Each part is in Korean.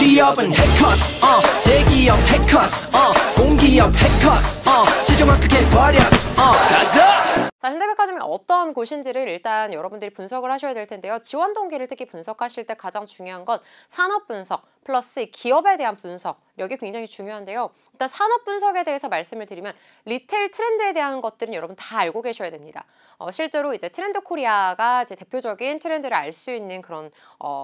취업은 해커스 대기업 해커스 공기업 해커스 최종을 크게 버렸어 가자. 자, 현대백화점이 어떤 곳인지를 일단 여러분들이 분석을 하셔야 될 텐데요. 지원 동기를 특히 분석하실 때 가장 중요한 건 산업 분석 플러스 기업에 대한 분석, 여기 굉장히 중요한데요. 일단 산업 분석에 대해서 말씀을 드리면 리테일 트렌드에 대한 것들은 여러분 다 알고 계셔야 됩니다. 실제로 이제 트렌드 코리아가 이제 대표적인 트렌드를 알 수 있는 그런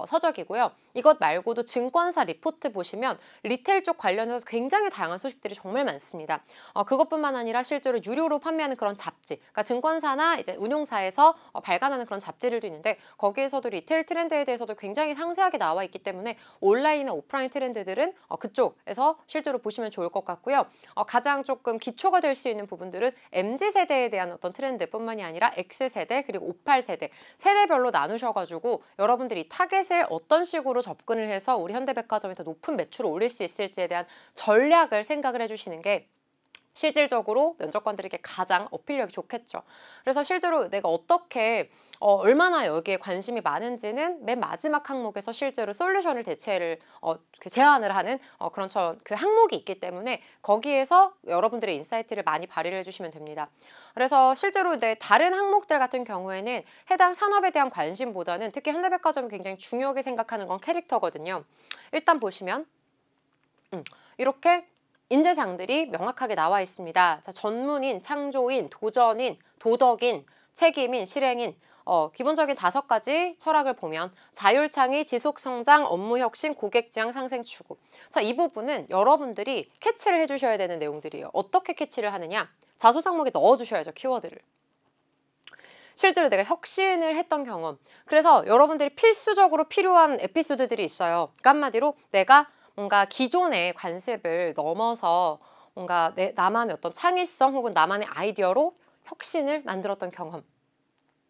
서적이고요. 이것 말고도 증권사 리포트 보시면 리테일 쪽 관련해서 굉장히 다양한 소식들이 정말 많습니다. 그것뿐만 아니라 실제로 유료로 판매하는 그런 잡지, 그러니까 증권사나 이제 운용사에서 발간하는 그런 잡지들도 있는데 거기에서도 리테일 트렌드에 대해서도 굉장히 상세하게 나와 있기 때문에 온라인이나 오프라인 트렌드들은 그쪽에서 실제로 보시면 좋을 것 같고요. 가장 조금 기초가 될 수 있는 부분들은 MZ세대에 대한 어떤 트렌드뿐만이 아니라 X세대 그리고 58세대 세대별로 나누셔가지고 여러분들이 타겟을 어떤 식으로 접근을 해서 우리 현대백화점이 더 높은 매출을 올릴 수 있을지에 대한 전략을 생각을 해주시는 게 실질적으로 면접관들에게 가장 어필력이 좋겠죠. 그래서 실제로 내가 어떻게 얼마나 여기에 관심이 많은지는 맨 마지막 항목에서 실제로 솔루션을 제안을 하는 그런 그 항목이 있기 때문에 거기에서 여러분들의 인사이트를 많이 발휘를 해주시면 됩니다. 그래서 실제로 다른 항목들 같은 경우에는 해당 산업에 대한 관심보다는 특히 현대백화점이 굉장히 중요하게 생각하는 건 캐릭터거든요. 일단 보시면 이렇게 인재상들이 명확하게 나와 있습니다. 자, 전문인, 창조인, 도전인, 도덕인, 책임인, 실행인 기본적인 5가지 철학을 보면 자율창의, 지속성장, 업무혁신, 고객지향, 상생 추구. 자, 이 부분은 여러분들이 캐치를 해주셔야 되는 내용들이에요. 어떻게 캐치를 하느냐? 자소 상목에 넣어주셔야죠, 키워드를. 실제로 내가 혁신을 했던 경험. 그래서 여러분들이 필수적으로 필요한 에피소드들이 있어요. 그러니까 한마디로 내가 뭔가 기존의 관습을 넘어서 뭔가 나만의 어떤 창의성 혹은 나만의 아이디어로 혁신을 만들었던 경험.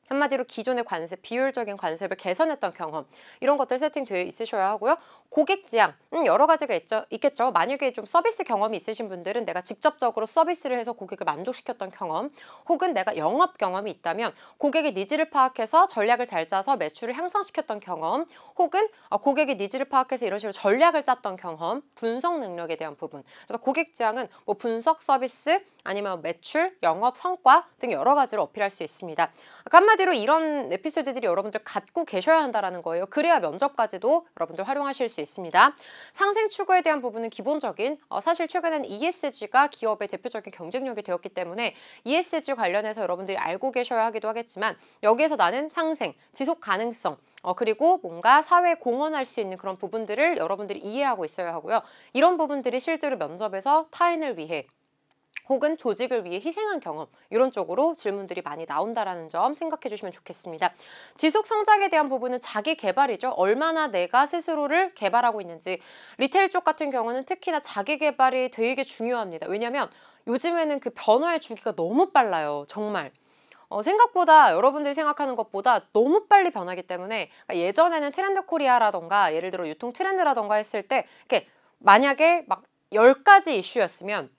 한마디로 기존의 관습, 비효율적인 관습을 개선했던 경험, 이런 것들 세팅되어 있으셔야 하고요. 고객 지향, 여러 가지가 있겠죠. 만약에 좀 서비스 경험이 있으신 분들은 내가 직접적으로 서비스를 해서 고객을 만족시켰던 경험, 혹은 내가 영업 경험이 있다면 고객의 니즈를 파악해서 전략을 잘 짜서 매출을 향상시켰던 경험, 혹은 고객의 니즈를 파악해서 이런 식으로 전략을 짰던 경험, 분석 능력에 대한 부분. 그래서 고객 지향은 뭐 분석 서비스, 아니면 매출, 영업, 성과 등 여러 가지를 어필할 수 있습니다. 한마디로 이런 에피소드들이 여러분들 갖고 계셔야 한다는 거예요. 그래야 면접까지도 여러분들 활용하실 수 있습니다. 상생 추구에 대한 부분은 기본적인 사실 최근에는 ESG가 기업의 대표적인 경쟁력이 되었기 때문에 ESG 관련해서 여러분들이 알고 계셔야 하기도 하겠지만 여기에서 나는 상생, 지속 가능성 그리고 뭔가 사회에 공헌할 수 있는 그런 부분들을 여러분들이 이해하고 있어야 하고요. 이런 부분들이 실제로 면접에서 타인을 위해 혹은 조직을 위해 희생한 경험, 이런 쪽으로 질문들이 많이 나온다는 점 생각해 주시면 좋겠습니다. 지속 성장에 대한 부분은 자기 개발이죠. 얼마나 내가 스스로를 개발하고 있는지. 리테일 쪽 같은 경우는 특히나 자기 개발이 되게 중요합니다. 왜냐하면 요즘에는 그 변화의 주기가 너무 빨라요. 정말. 생각보다 여러분들이 생각하는 것보다 너무 빨리 변하기 때문에 예전에는 트렌드 코리아라던가 예를 들어 유통 트렌드라던가 했을 때 이렇게 만약에 막 10가지 이슈였으면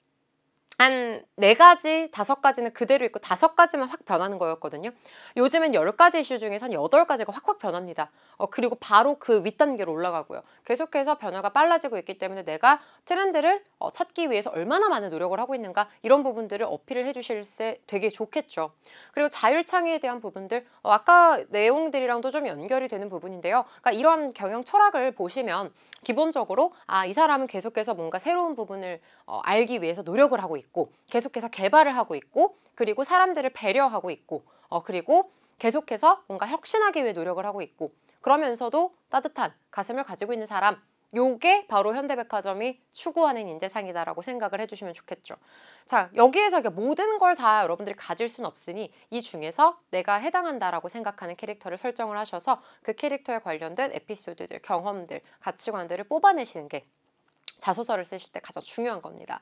한 4가지, 5가지는 그대로 있고 5가지만 확 변하는 거였거든요. 요즘은 10가지 이슈 중에서 한 8가지가 확확 변합니다. 그리고 바로 그 윗단계로 올라가고요. 계속해서 변화가 빨라지고 있기 때문에 내가 트렌드를 찾기 위해서 얼마나 많은 노력을 하고 있는가, 이런 부분들을 어필을 해주실 때 되게 좋겠죠. 그리고 자율창의에 대한 부분들, 아까 내용들이랑도 좀 연결이 되는 부분인데요. 그러니까 이런 경영 철학을 보시면 기본적으로 이 사람은 계속해서 뭔가 새로운 부분을 알기 위해서 노력을 하고 있고 계속해서 개발을 하고 있고 그리고 사람들을 배려하고 있고 그리고 계속해서 뭔가 혁신하기 위해 노력을 하고 있고 그러면서도 따뜻한 가슴을 가지고 있는 사람, 요게 바로 현대백화점이 추구하는 인재상이다라고 생각을 해주시면 좋겠죠. 자, 여기에서 모든 걸 다 여러분들이 가질 수는 없으니 이 중에서 내가 해당한다라고 생각하는 캐릭터를 설정을 하셔서 그 캐릭터에 관련된 에피소드들, 경험들, 가치관들을 뽑아내시는 게 자소서를 쓰실 때 가장 중요한 겁니다.